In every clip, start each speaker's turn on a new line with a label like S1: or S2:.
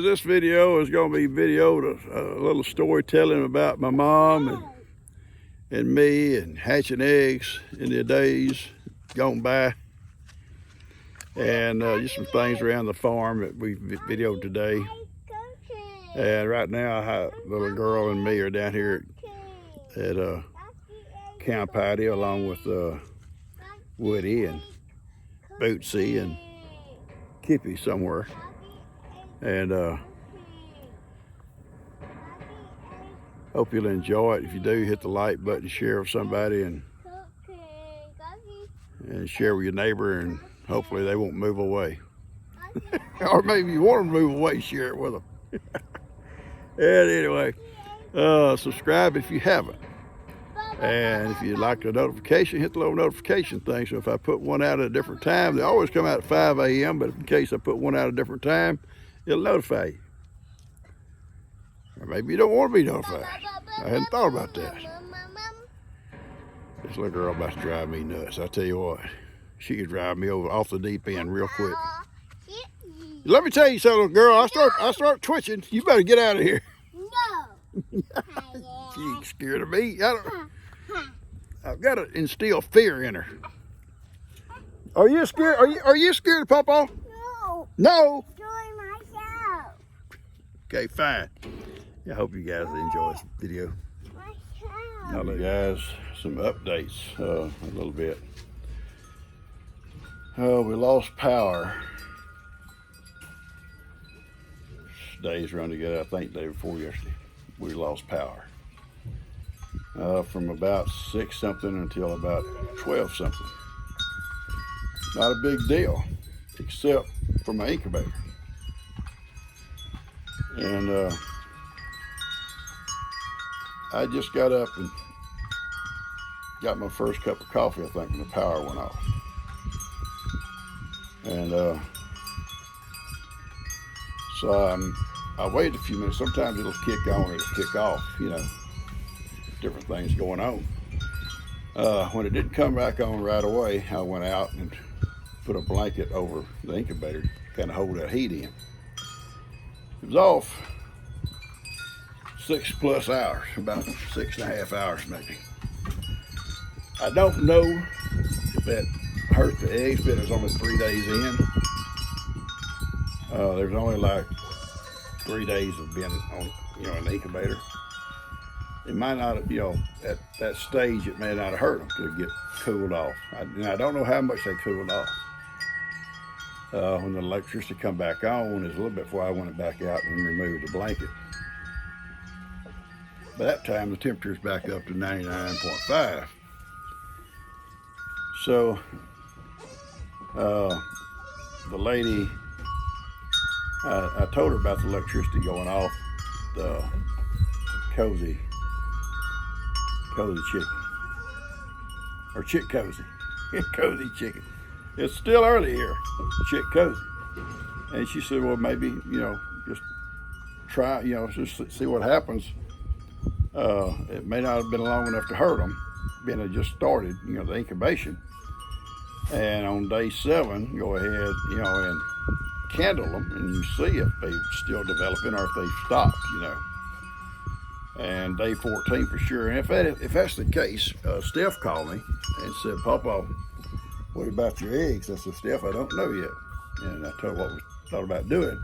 S1: this video is going to be videoed a little storytelling about my mom and me and hatching eggs in the days gone by. And just some things around the farm that we videoed today. And right now, a little girl and me are down here at camp patio along with Woody and Bootsy and Kippy somewhere. And hope you'll enjoy it. If you do, hit the like button, share with somebody, and share with your neighbor, and hopefully they won't move away. Or maybe you want them to move away, share it with them. And anyway, subscribe if you haven't. And if you like the notification, hit the little notification thing. So if I put one out at a different time, they always come out at 5 a.m. But in case I put one out at a different time, it'll notify you. Or maybe you don't want to be notified. I hadn't thought about that. This little girl about to drive me nuts. I tell you what, she could drive me off the deep end real quick. Let me tell you something, little girl. I start twitching. You better get out of here.
S2: No.
S1: She's scared of me. I've got to instill fear in her. Are you scared? Are you scared of Papa?
S2: No.
S1: No.
S2: Doing myself.
S1: Okay, fine. I hope you guys enjoy this video. I'll let you guys some updates a little bit. We lost power. Days run together. I think day before yesterday we lost power. From about 6 something until about 12 something. Not a big deal, except for my incubator. And I just got up and got my first cup of coffee, I think, when the power went off. And so I waited a few minutes. Sometimes it'll kick on, it'll kick off, you know, different things going on. When it didn't come back on right away, I went out and put a blanket over the incubator to kind of hold that heat in. It was off 6+ hours, about 6.5 hours maybe. I don't know if that hurt the eggs, but it was only 3 days in. There's only like 3 days of being on, in the incubator. It might not have, at that stage, it may not have hurt them to get cooled off. I don't know how much they cooled off. When the electricity come back on, is a little bit before I went back out and removed the blanket. By that time, the temperature's back up to 99.5. So, the lady, I told her about the electricity going off the cozy chicken, or chick cozy, cozy chicken. It's still early here, chick cozy. And she said, well, maybe, just try, just see what happens. It may not have been long enough to hurt them, being it just started, the incubation. And on day 7, go ahead, and candle them, and you see if they're still developing or if they've stopped, And day 14 for sure. And if that's the case, Steph called me and said, Papa, what about your eggs? I said, Steph, I don't know yet. And I told her what we thought about doing.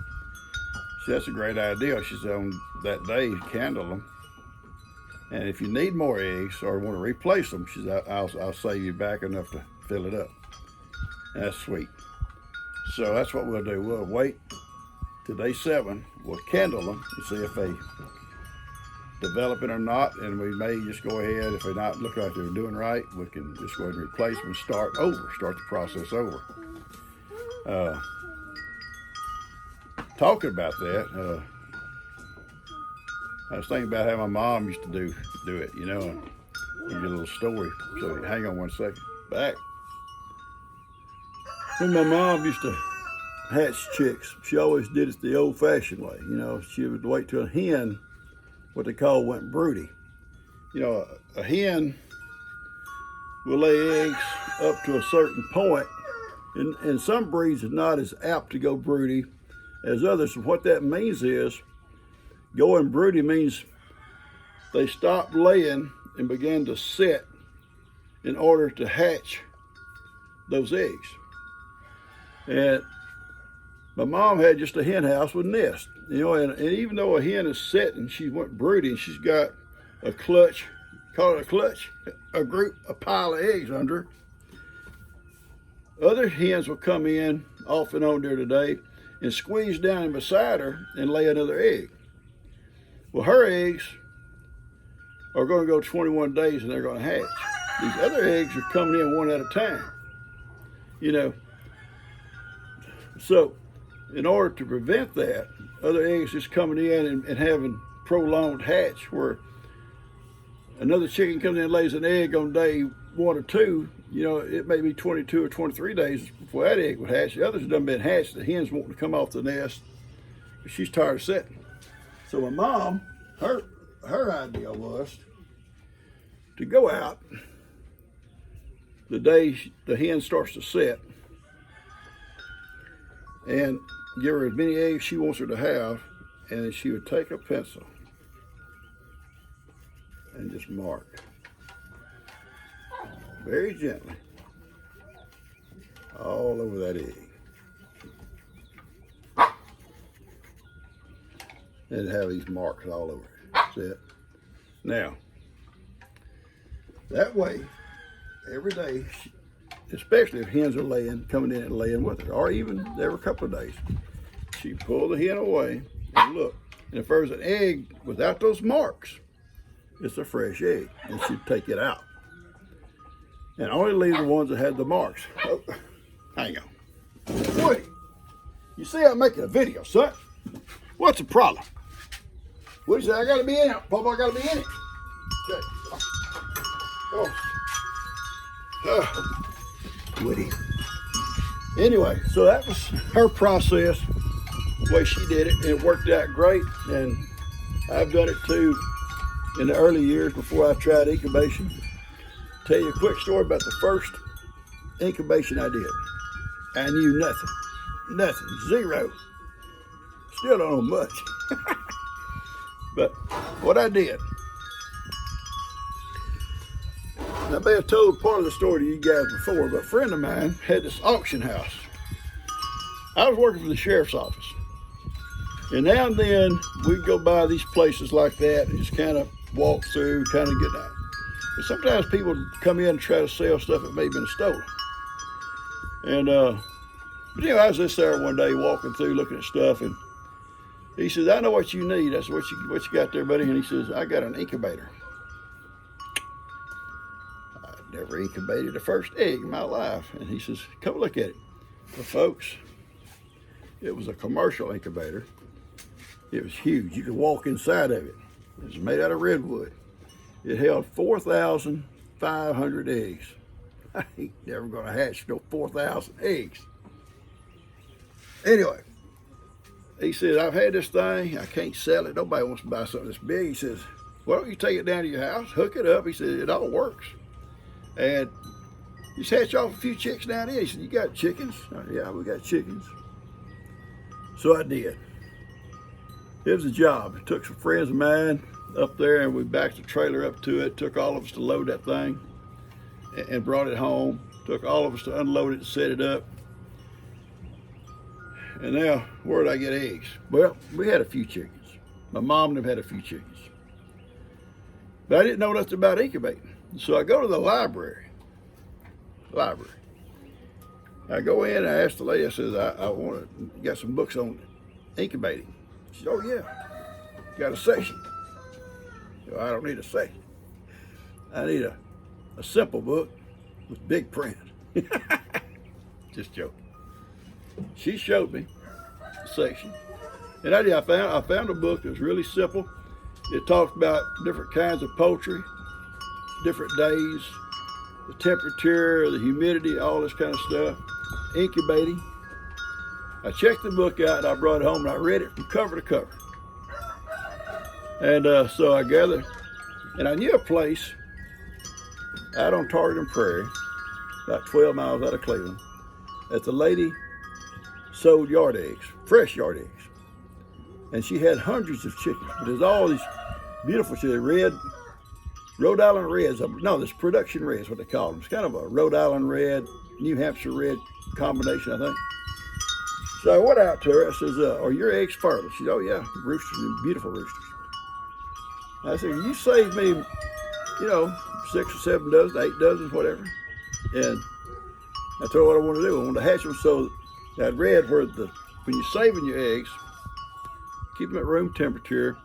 S1: She said, that's a great idea. She said, on that day, candle them. And if you need more eggs or want to replace them, she said, I'll save you back enough to fill it up. And that's sweet. So that's what we'll do. We'll wait till day 7. We'll candle them and see if they developing or not, and we may just go ahead, if they not look like they're doing right, we can just go ahead and replace them and start the process over. Talking about that, I was thinking about how my mom used to do it, and give you a little story. So hang on one second. Back when my mom used to hatch chicks, she always did it the old-fashioned way. She would wait till a hen, what they call, went broody. A hen will lay eggs up to a certain point, and some breeds are not as apt to go broody as others. And what that means is, going broody means they stopped laying and began to set in order to hatch those eggs. And my mom had just a hen house with nest, you know, and even though a hen is setting, she went brooding, she's got a clutch, call it a clutch, a pile of eggs under her. Other hens will come in off and on there today and squeeze down beside her and lay another egg. Well, her eggs are going to go 21 days and they're going to hatch. These other eggs are coming in one at a time, you know. So in order to prevent that, other eggs just coming in and having prolonged hatch, where another chicken comes in and lays an egg on day 1 or 2, you know, it may be 22 or 23 days before that egg would hatch. The others have done been hatched. The hen's wanting to come off the nest, but she's tired of setting. So my mom, her idea was to go out the day the hen starts to set and give her as many eggs she wants her to have, and then she would take a pencil and just mark very gently all over that egg. And have these marks all over it. That's it. Now, that way, every day, especially if hens are coming in and laying with her, or even every couple of days, she pull the hen away and look. And if there's an egg without those marks, it's a fresh egg, and she'd take it out. And only leave the ones that had the marks. Oh, hang on. Woody, you see I'm making a video, son. What's the problem? Woody said, I gotta be in it. Papa, I gotta be in it. Okay. Oh. Woody. Anyway, so that was her process, the way she did it, and it worked out great. And I've done it too in the early years before I tried incubation. Tell you a quick story about the first incubation I did. I knew nothing, zero. Still don't know much. But what I did, I may have told part of the story to you guys before, but a friend of mine had this auction house. I was working for the sheriff's office. And now and then we'd go by these places like that and just kind of walk through, kind of get out. But sometimes people come in and try to sell stuff that may have been stolen. And but anyway, I was just there one day walking through looking at stuff, and he says, I know what you need. I said, what you got there, buddy? And he says, I got an incubator. I've never incubated the first egg in my life. And he says, come look at it. Well, folks, it was a commercial incubator. It was huge. You could walk inside of it. It was made out of redwood. It held 4,500 eggs. I ain't never gonna hatch no 4,000 eggs. Anyway, he said, I've had this thing, I can't sell it. Nobody wants to buy something this big. He says, why don't you take it down to your house, hook it up? He said, it all works. And you just hatch off a few chicks down there. He said, you got chickens? Yeah, we got chickens. So I did. It was a job. It took some friends of mine up there, and we backed the trailer up to it. Took all of us to load that thing and brought it home. Took all of us to unload it and set it up. And now, where did I get eggs? Well, we had a few chickens. My mom and them had a few chickens. But I didn't know nothing about incubating. So I go to the library. I go in and I ask the lady, I says, I want to, you got some books on incubating? She said, oh yeah, got a section. So I don't need a section. I need a simple book with big print. Just joking. She showed me the section. And I found a book that was really simple. It talked about different kinds of poultry, different days, the temperature, the humidity, all this kind of stuff, incubating. I checked the book out and I brought it home and I read it from cover to cover. And so I gathered, and I knew a place out on Tarleton Prairie, about 12 miles out of Cleveland, that the lady sold yard eggs, fresh yard eggs. and she had hundreds of chickens. But there's all these beautiful chickens, red, Rhode Island Reds. No, this production Reds, what they call them. It's kind of a Rhode Island Red, New Hampshire Red combination, I think. So I went out to her. I says, "Are your eggs fertile?" She said, "Oh yeah, roosters, beautiful roosters." I said, "You saved me, 6 or 7 dozen, 8 dozen, whatever." And I told her what I wanted to do. I wanted to hatch them so that I'd read where when you're saving your eggs, keep them at room temperature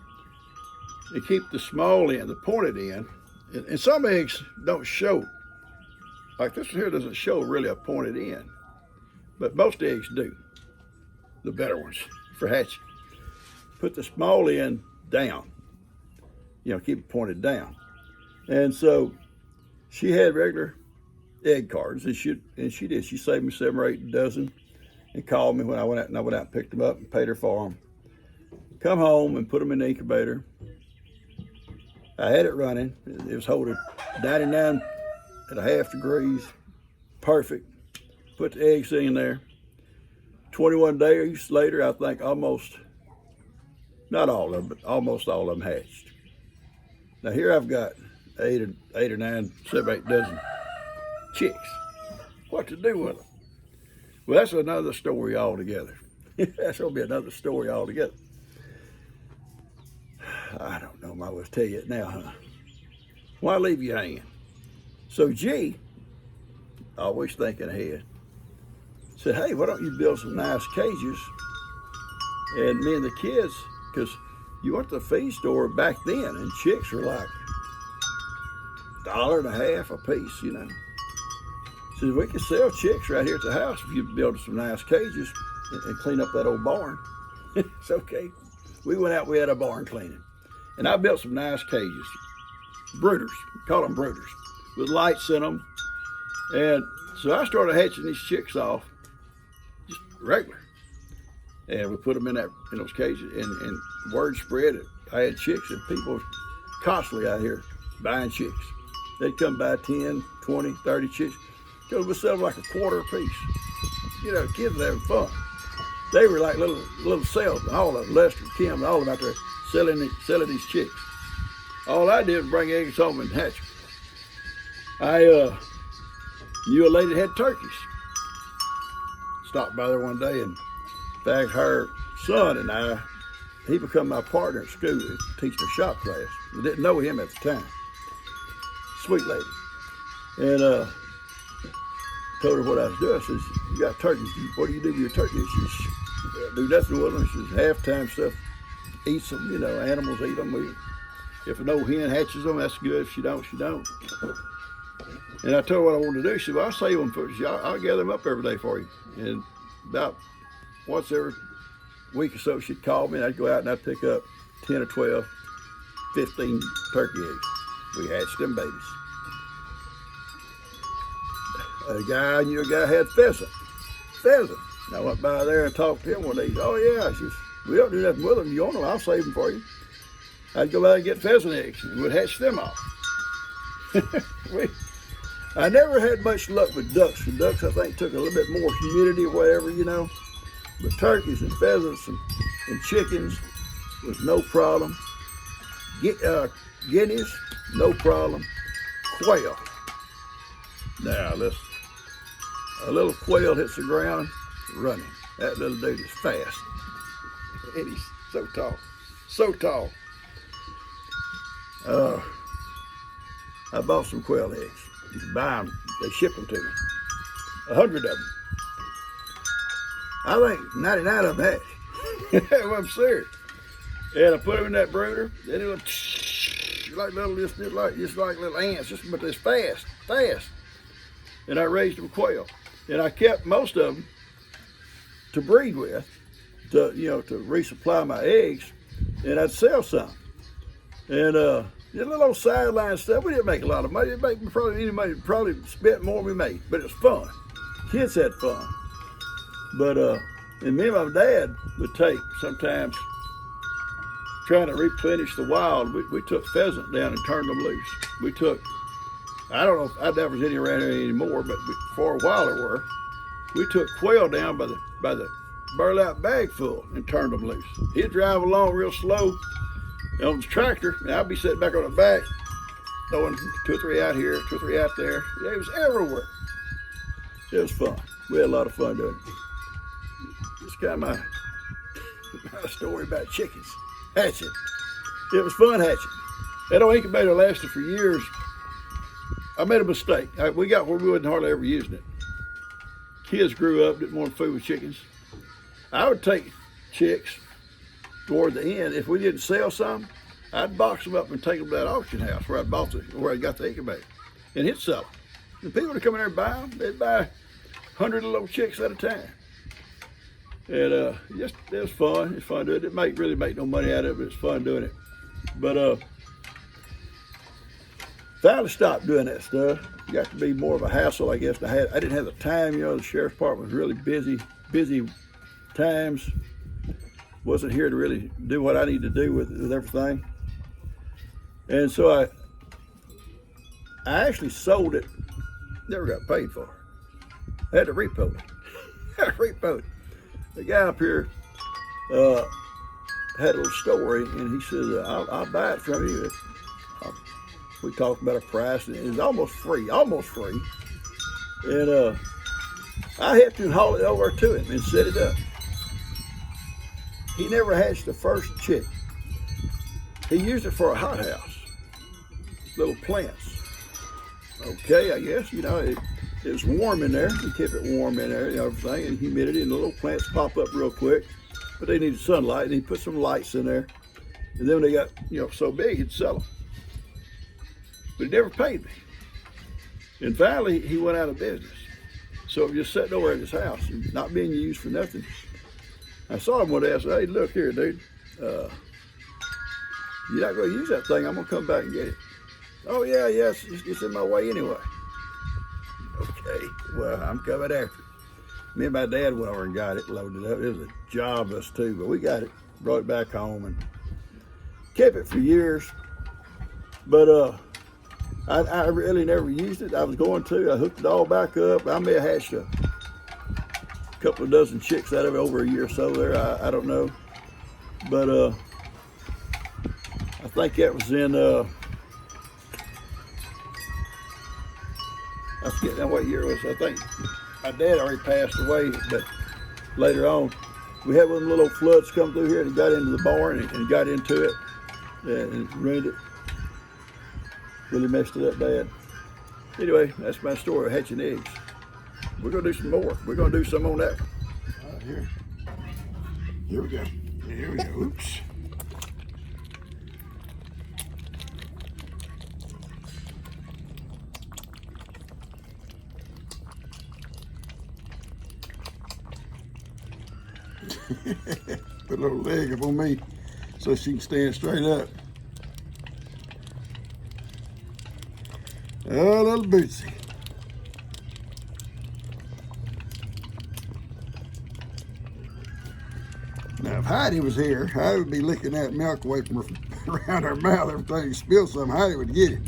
S1: and keep the small end, the pointed end. And some eggs don't show. Like this one here doesn't show really a pointed end, but most eggs do. The better ones for hatching. Put the small end down. Keep it pointed down. And so she had regular egg cartons, and she did. She saved me 7 or 8 dozen, and called me when I went out and picked them up and paid her for them. Come home and put them in the incubator. I had it running. It was holding 99.5 degrees, perfect. Put the eggs in there. 21 days later, I think not all of them, but almost all of them hatched. Now here I've got 8 or 9, 7, 8 dozen chicks. What to do with them? Well, that's another story altogether. That's gonna be another story altogether. I don't know, I will tell you it now, huh? Why leave you hanging? So G, always thinking ahead, said, "Hey, why don't you build some nice cages?" And me and the kids, because you went to the feed store back then, and chicks were like $1.50 a piece, Said, "We could sell chicks right here at the house if you build some nice cages and clean up that old barn." It's okay. We went out, we had a barn cleaning. And I built some nice cages. Brooders, call them brooders, with lights in them. And so I started hatching these chicks off, just regular. And we put them in those cages, and word spread it. I had chicks, and people constantly out here buying chicks. They'd come buy 10, 20, 30 chicks. Because we sell them like a quarter a piece. Kids were having fun. They were like little salesmen, all of them, Lester, Kim, and all of them out there selling these chicks. All I did was bring eggs home and hatch them. I knew a lady that had turkeys. Stopped by there one day, and in fact, her son and I, he became my partner at school, teaching a shop class. I didn't know him at the time. Sweet lady. And told her what I was doing. I says, "You got turkeys. What do you do with your turkeys?" She says, "Do nothing with them." She says, "Halftime stuff, eats them, animals eat them. If an old hen hatches them, that's good. If she don't, she don't." And I told her what I wanted to do. She said, "Well, I'll save them for you. I'll gather them up every day for you." And about once every week or so, she'd call me, and I'd go out and I'd pick up 10 or 12, 15 turkey eggs. We hatched them babies. A guy had pheasant. And I went by there and talked to him one day. He said, "Oh yeah," she says, "we don't do nothing with them. You want them, I'll save them for you." I'd go out and get pheasant eggs, and we'd hatch them off. I never had much luck with ducks. The ducks, I think, took a little bit more humidity or whatever, But turkeys and pheasants and chickens was no problem. Guineas, no problem. Quail. Now, a little quail hits the ground running. That little dude is fast. And he's so tall. So tall. I bought some quail eggs. You can buy them. They ship them to me. 100 of them. I think 99 of them hatched. Well, I'm serious. And I put them in that brooder. Then it was just like little ants, but it's fast. And I raised them quail. And I kept most of them to breed with, to resupply my eggs, and I'd sell some. And the little old sideline stuff, we didn't make a lot of money. Probably spent more than we made, but it was fun. Kids had fun. But and me and my dad would take sometimes trying to replenish the wild. We took pheasant down and turned them loose. I don't know if I doubt there's any around here anymore, but for a while there were. We took quail down by the burlap bag full and turned them loose. He'd drive along real slow on the tractor, and I'd be sitting back on the back, throwing 2 or 3 out here, 2 or 3 out there. It was everywhere. It was fun. We had a lot of fun doing it. It's kind of my story about chickens hatching. It was fun hatching. That old incubator lasted for years. I made a mistake. We got where we wasn't hardly ever using it. Kids grew up, didn't want to food with chickens. I would take chicks toward the end. If we didn't sell some, I'd box them up and take them to that auction house where I got the incubator, and hit sell them. The people that come in there and buy them, they'd buy 100 little chicks at a time. And it was fun. It's fun doing it. It didn't really make no money out of it, but it's fun doing it. But finally stopped doing that stuff. It got to be more of a hassle, I guess. I didn't have the time. You know, the sheriff's department was really busy times. Wasn't here to really do what I need to do with everything. And so I actually sold it. Never got paid for it. I had to repo it. The guy up here had a little story, and he said, I'll buy it from you. We talked about a price, and it was almost free. And I helped him haul it over to him and set it up. He never hatched the first chick. He used it for a hothouse, little plants. Okay, I guess, you know, it was warm in there. He kept it warm in there and everything, and humidity, and the little plants pop up real quick. But they needed sunlight, and he put some lights in there. And then when they got, you know, so big, he'd sell them. But he never paid me. And finally, he went out of business. So it was just sitting over at his house, and not being used for nothing. I saw him one day. I said, hey, look here, dude. You're not going to use that thing. I'm going to come back and get it. Oh, yeah, it's in my way anyway. Okay, well, I'm coming after it. Me and my dad went over and got it, loaded it up. It was a job us too, but we got it, brought it back home, and kept it for years. But I really never used it. I was going to. I hooked it all back up. I may have hatched a couple of dozen chicks out of it over a year or so there. I don't know. But I think that was in, I forget now what year it was. I think my dad already passed away, but later on, we had one of the little floods come through here and got into the barn and got into it and ruined it. Really messed it up bad. Anyway, that's my story of hatching eggs. We're gonna do some more. We're gonna do some on that one. Here we go. Here we go. Oops. Put a little leg up on me so she can stand straight up. Oh, little Bootsy. Now, if Heidi was here, Heidi would be licking that milk away from her, around her mouth every time you spill something. Heidi would get it.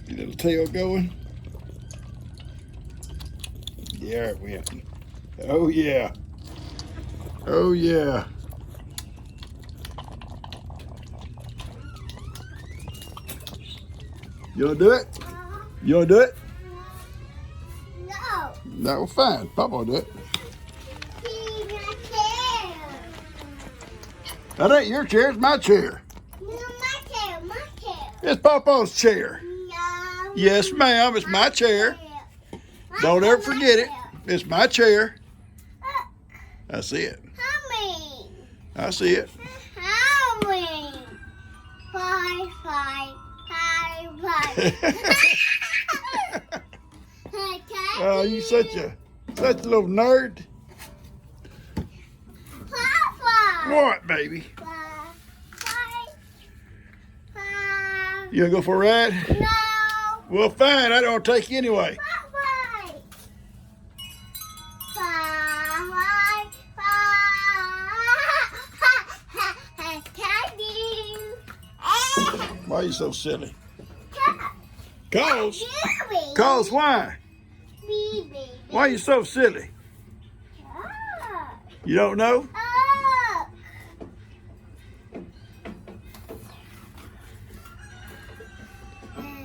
S1: Your little tail going. There it went. Oh, yeah. Oh, yeah. You want to do it? You want to do it?
S2: No.
S1: No, fine. Papa will do it.
S2: See my chair.
S1: That ain't your chair. It's my chair.
S2: No, my chair.
S1: It's Papa's chair.
S2: No.
S1: Yes, ma'am. It's my chair. Don't ever forget it. It's my chair. I see it.
S2: Mommy.
S1: I see it.
S2: Mommy. Five.
S1: Oh, you such a little nerd.
S2: Papa.
S1: What, baby?
S2: Five.
S1: You gonna go for a ride?
S2: No.
S1: Well, fine. I don't take you anyway. Why are you so silly?
S2: Cause.
S1: Cause why?
S2: Baby.
S1: Why are you so silly? You don't know?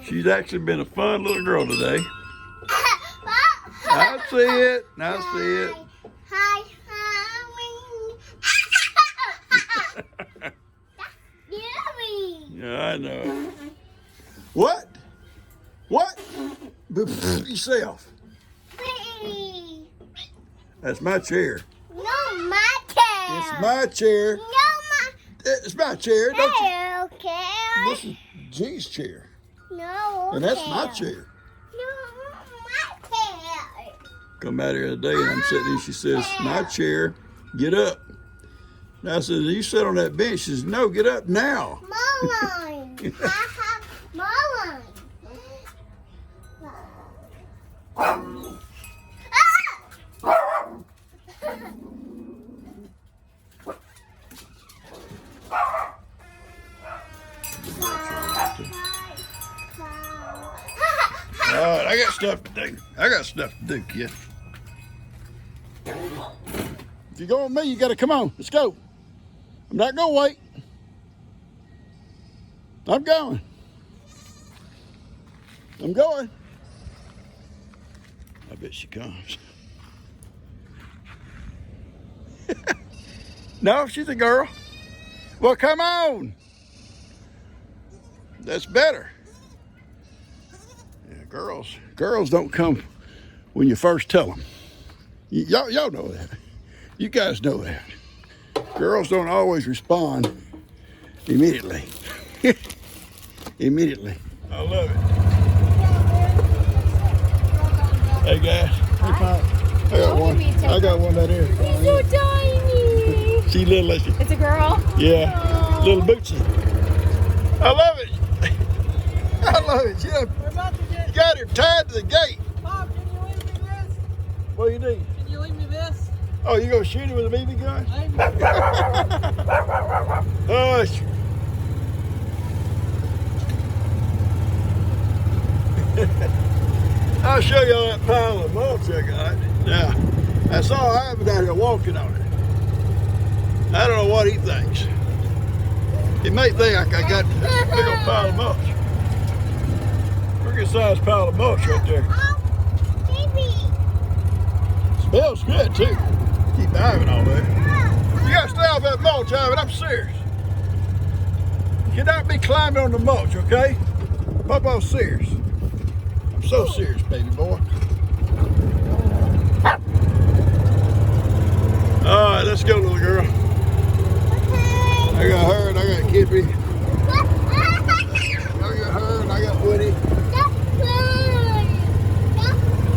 S1: She's actually been a fun little girl today. I see it. I see it.
S2: Hi.
S1: Yeah, I know. What? What? Yourself. That's my chair.
S2: No, my chair.
S1: It's my chair.
S2: No, my.
S1: It's my chair. Don't you?
S2: Okay.
S1: This is G's chair.
S2: No.
S1: And that's my chair.
S2: No, my chair.
S1: Come out here today and I'm sitting there. She says, my chair, get up. And I said, you sit on that bench. She says, no, get up now.
S2: Mine. Mine.
S1: All right, I got stuff to do. I got stuff to do, kid. If you're going with me, you got to come on. Let's go. I'm not going to wait. I'm going. I'm going. I bet she comes. No, she's a girl. Well, come on. That's better. Yeah, girls don't come when you first tell them. Y'all know that. You guys know that. Girls don't always respond immediately. Immediately. I love it. Hey guys. Hey Pop. I got one right here.
S3: He's so tiny.
S1: She little as
S3: It's a girl?
S1: Yeah.
S3: Aww.
S1: Little Bootsy. I love it. I love it. Yeah.
S4: We're about to get.
S1: Got her tied to the gate.
S4: Pop, can you leave me this?
S1: What do you need?
S4: Can you leave me this?
S1: Oh, you gonna shoot it with a BB gun? Hush. I'll show y'all that pile of mulch I got. Now, I saw Ivan out here walking on it. I don't know what he thinks. He may think I got this big old pile of mulch. Look at the size pile of mulch right there. Smells good too. Keep Ivan on there. You gotta stay off that mulch, Ivan. I'm serious. You cannot be climbing on the mulch, okay? Papa's serious. I'm so serious, baby boy. All right, let's go, little girl. I got her and I got Kippy. I got her and I got Woody.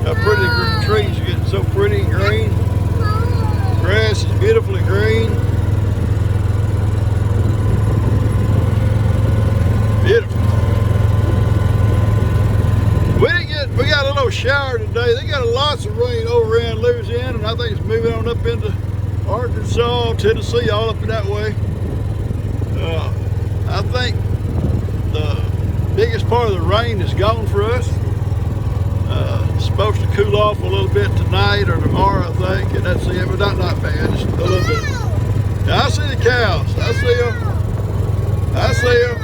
S1: How pretty the trees are getting so pretty and green. Grass is beautifully green. Beautiful. We got a little shower today. They got lots of rain over around Louisiana, and I think it's moving on up into Arkansas, Tennessee, all up in that way. I think the biggest part of the rain is gone for us. It's supposed to cool off a little bit tonight or tomorrow, I think, and that's it, but not bad, just a little bit. Now, I see the cows. I see them. I see them.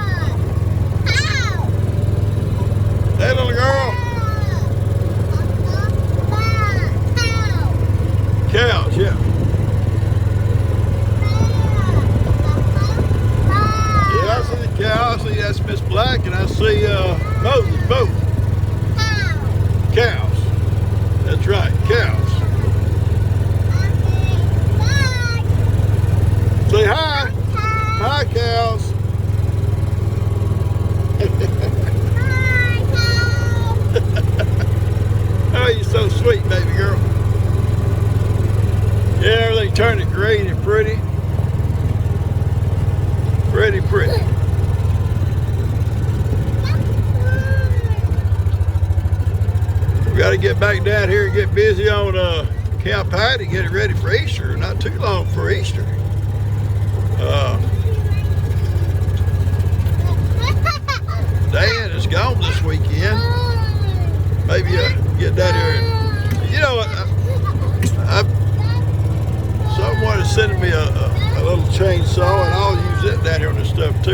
S1: Hey, little girl. Cows, yeah. Yeah, I see the cow. I see that's Miss Black, and I see Moses, both. Cows. That's right, cows. Say hi. Hi, cows. Oh, you're so sweet, baby girl. Yeah, everything turning green and pretty. Pretty. We got to get back down here and get busy on cow patty, get it ready for Easter. Not too long for Easter.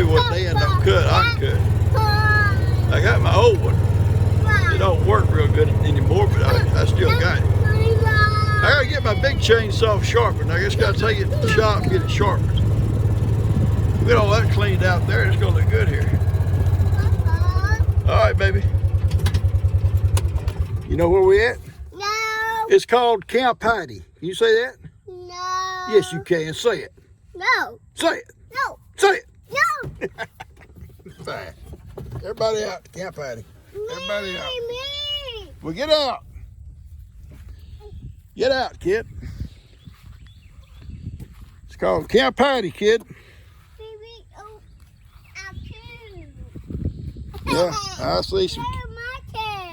S1: see what they end up cut. I can cut. I got my old one. It don't work real good anymore, but I still got it. I gotta get my big chainsaw sharpened. I just gotta take it to the shop and get it sharpened. We get all that cleaned out there. It's gonna look good here. All right, baby. You know where we at?
S2: No.
S1: It's called Camp Heidi. Can you say that?
S2: No.
S1: Yes, you can. Say it.
S2: No.
S1: Say it.
S2: No.
S1: Say it.
S2: No.
S1: Fine. Everybody out to Camp Heidi. Everybody out.
S2: Me.
S1: Well, get out. Get out, kid. It's called Camp Heidi, kid.
S2: Baby, oh, I too.
S1: Yeah, I see some.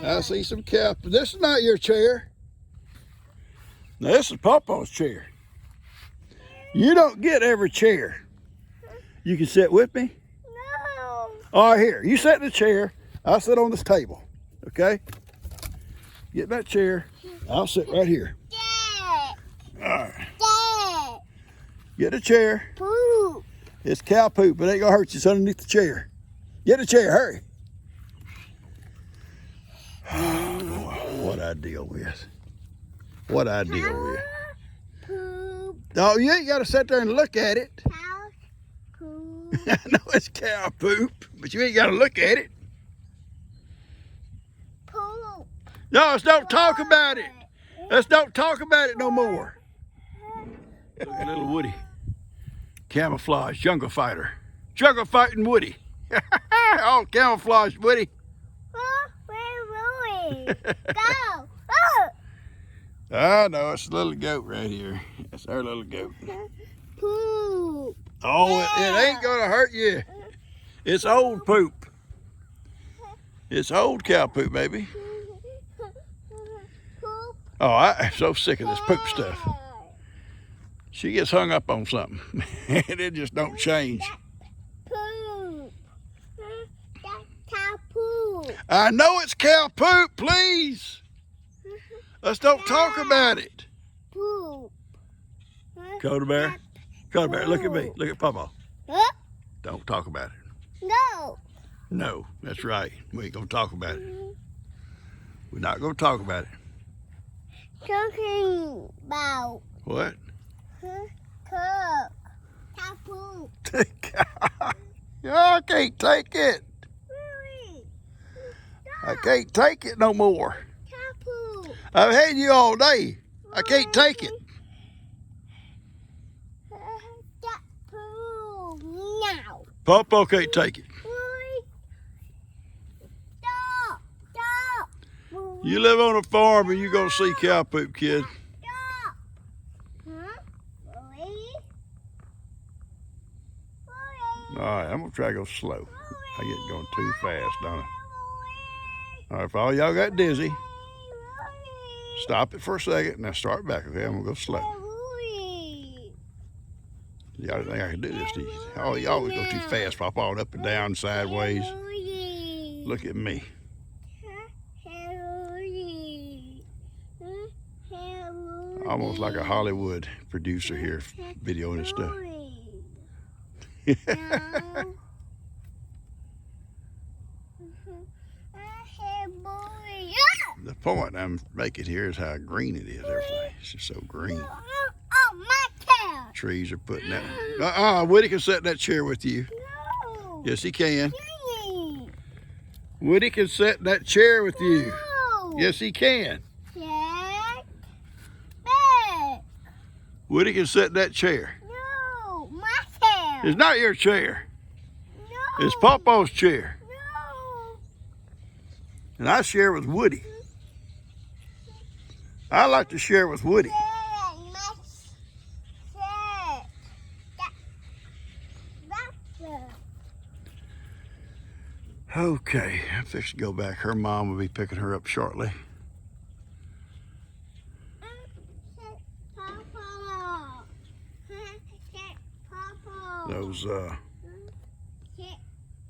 S1: I see some cap. This is not your chair. Now, this is Papa's chair. You don't get every chair. You can sit with me.
S2: No.
S1: All right, here. You sit in the chair. I'll sit on this table. Okay? Get in that chair. I'll sit right here.
S2: Dad.
S1: All right.
S2: Dad.
S1: Get a chair.
S2: Poop.
S1: It's cow poop. It ain't gonna hurt you. It's underneath the chair. Get a chair. Hurry. What I deal with. What I deal with.
S2: Poop.
S1: Oh, you ain't got to sit there and look at it.
S2: Cow poop.
S1: I know it's cow poop, but you ain't got to look at it.
S2: Poop.
S1: No, let's don't talk about it. Let's don't talk about it no more. Look at little Woody. Camouflage, jungle fighter. Jungle fighting Woody. All camouflage Woody.
S2: Oh, where are we? Go. Oh.
S1: I know, it's a little goat right here. That's our little goat.
S2: Poop.
S1: Oh, it ain't gonna hurt you. It's old poop. It's old cow poop, baby.
S2: Poop.
S1: Oh, I'm so sick of this poop stuff. She gets hung up on something, and it just don't change.
S2: Poop. That's cow poop.
S1: I know it's cow poop, please. Let's don't talk about it.
S2: Poop.
S1: Coda Bear, Coda Bear, look at me. Look at Papa.
S2: Huh?
S1: Don't talk about it.
S2: No.
S1: No, that's right. We ain't gonna talk about it. We're not gonna talk about it.
S2: Talking about
S1: What?
S2: cook. Cow poop.
S1: I can't take it.
S2: Really?
S1: I can't take it no more.
S2: Cow poop.
S1: I've had you all day. I can't take it.
S2: Cat poop. Now.
S1: Papa can't take it.
S2: Really? Stop. Stop.
S1: You live on a farm and you're gonna see cow poop, kid.
S2: Stop. Huh? Really?
S1: All right, I'm gonna try to go slow. I get going too fast, don't I? All right, if all y'all got dizzy, stop it for a second, now start back, okay? I'm gonna go slow. Y'all think I can do this to you? Oh, you always go too fast, pop all up and down, sideways. Look at me. Almost like a Hollywood producer here, videoing this stuff. The point I'm making here is how green it is, everything. It's just so green.
S2: Oh, my cow.
S1: Trees are putting that. Woody can sit in that chair with you.
S2: No.
S1: Yes, he can.
S2: Jenny.
S1: Woody can sit in that chair with you.
S2: No.
S1: Yes, he can.
S2: Jack. Back.
S1: Woody can sit in that chair.
S2: No. My cow.
S1: It's not your chair.
S2: No.
S1: It's Papa's chair.
S2: No.
S1: And I share with Woody. I like to share with Woody. Okay, I'm fixing to go back. Her mom will be picking her up shortly. Those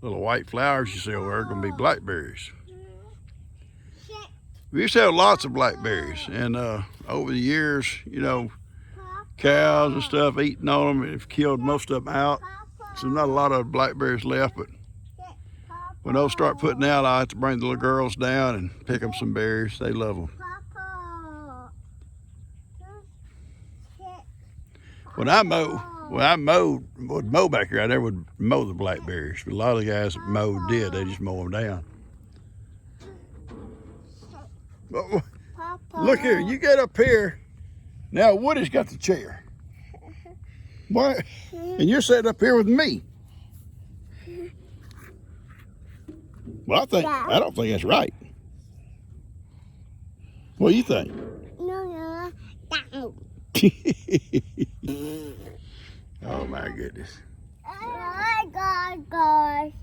S1: little white flowers you see over there are going to be blackberries. We used to have lots of blackberries, and over the years, you know, cows and stuff eating on them and have killed most of them out. So not a lot of blackberries left, but when those start putting out, I have to bring the little girls down and pick them some berries. They love them.
S2: Papa.
S1: When I would mow back here, I never would mow the blackberries. But a lot of the guys that mowed did. They just mow them down. Oh,
S2: Papa.
S1: look here, you get up here. Now Woody's got the chair. What? And you're sitting up here with me. Well, I don't think that's right. What do you think?
S2: No.
S1: Oh my goodness.
S2: God.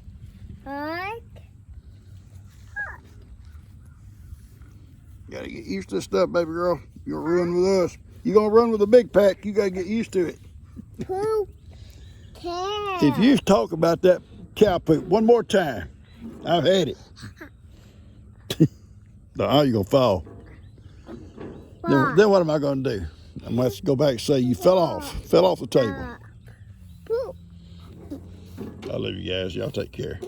S1: Gotta get used to this stuff, baby girl. You're gonna run with us. You're gonna run with a big pack. You gotta get used to it.
S2: Who cares?
S1: If you talk about that cow poop one more time, I've had it. No, you're gonna fall. Then what am I gonna do? I'm gonna have to go back and say you fell off the table.
S2: Poop.
S1: I love you guys. Y'all take care.